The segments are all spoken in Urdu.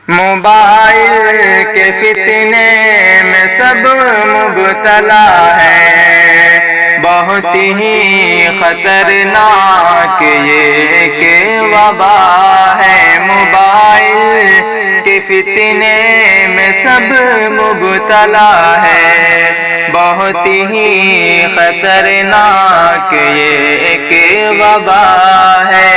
موبائل کے فتنے میں سب مبتلا ہے، بہت ہی خطرناک یہ کہ وبا ہے۔ موبائل کے فتنے میں سب مبتلا ہے، بہت ہی خطرناک یہ کہ وبا ہے۔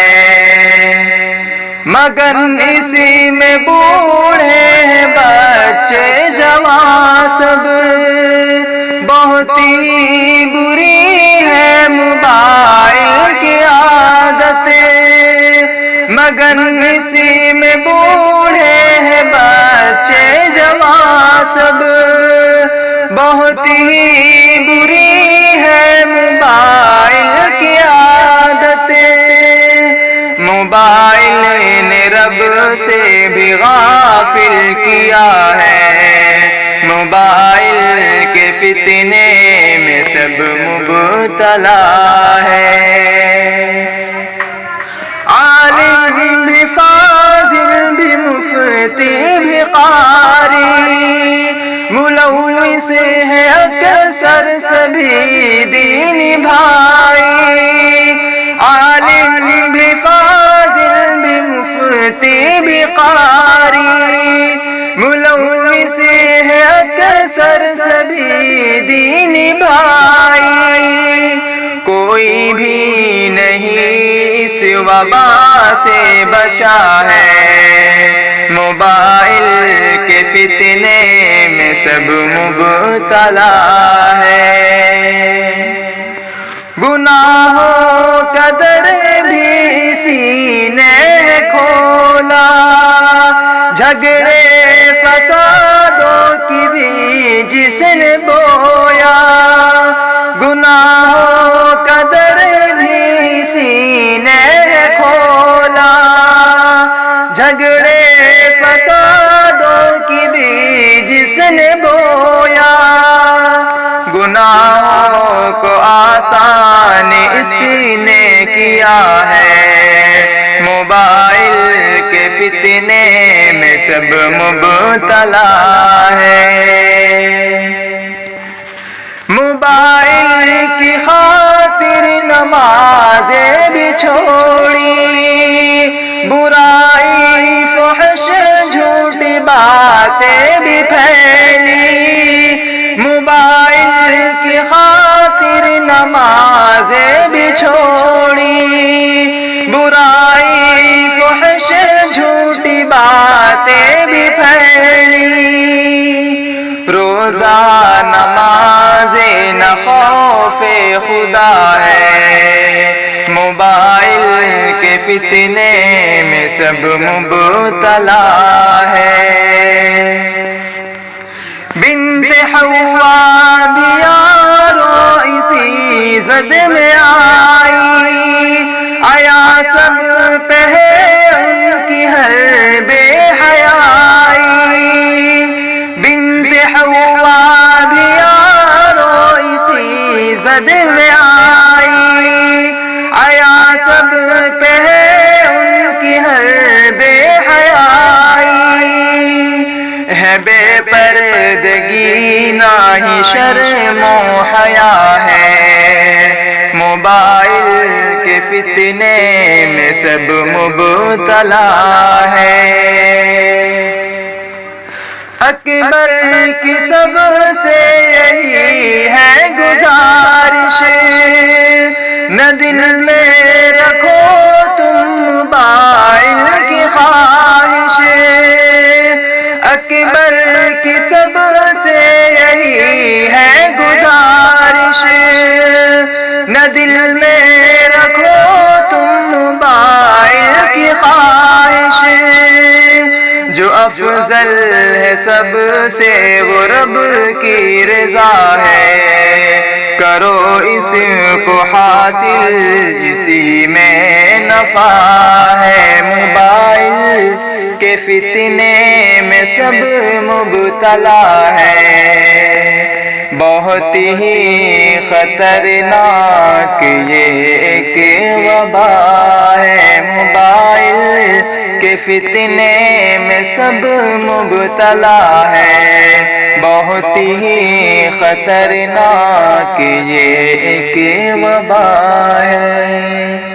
مگر اسی میں بوڑھے بچے جوان سب، بہت ہی بری ہے موبائل کی عادتیں۔ مگر اسی میں بوڑھے بچے جوان سب، بہت ہی بری ہے موبائل کی عادتیں۔ موبائل نے رب سے بھی غافل کیا ہے، موبائل کے فتنے میں سب مبتلا ہے۔ عالم بھی فاضل بھی مفتی بھی قاری، ملوث ہے اکثر سبھی دینی بھائی۔ عالم بھی فاضل بھی مفتی بھی قاری، ملوث ہے اکثر سبھی دینی بھائی۔ کوئی بھی نہیں اس وبا سے بچا ہے، موبائل کے فتنے میں سب مبتلا ہے۔ گناہوں کا در بھی اسی نے کھولا، جھگڑے فسادوں کی بھی جس نے بویا۔ گناہوں کا در بھی اسی نے کھولا، جھگڑے فسادوں کی بھی جس نے بویا۔ گناہوں کو آسان اس نے کیا ہے، موبائل کے فتنے میں سب مبتلا ہے۔ موبائل کی خاطر نمازیں بھی چھوڑی، برائی فحش جھوٹی باتیں بھی پھیلی۔ موبائل کی خاطر نمازیں بھی چھوڑی، برائی فحش جھوٹی باتیں بھی پھیلی۔ روزہ نمازیں نہ خوف خدا ہے، موبائل کے فتنے میں سب مبتلا ہے۔ بنت حوا بھی یارو اسی زد میں آئی، آیا سب پہ ان کی ہر بے حیائی۔ بنت حوا بھی یارو اسی زد میں آئی، آیا سب پہ ان کی ہر بے حیائی۔ ہے بے پردگی نہ ہی شرم و حیا ہے، موبائل کے فتنے میں سب مبتلا ہے۔ اکبر کی سب سے یہی ہے گزارش، نہ دل میں رکھو تم موبائل کی خواہش۔ اکبر کی سب سے یہی ہے گزارش، نہ دل میں رکھو تم موبائل کی خواہش۔ جو افضل ہے سب سے وہ رب کی رضا ہے، کرو اس کو حاصل اسی میں نفع ہے۔ موبائل کے فتنے میں سب مبتلا ہے، بہت ہی خطرناک یہ ایک وبا ہے۔ موبائل کے فتنے میں سب مبتلا ہے، بہت ہی خطرناک یہ ایک وبا ہے۔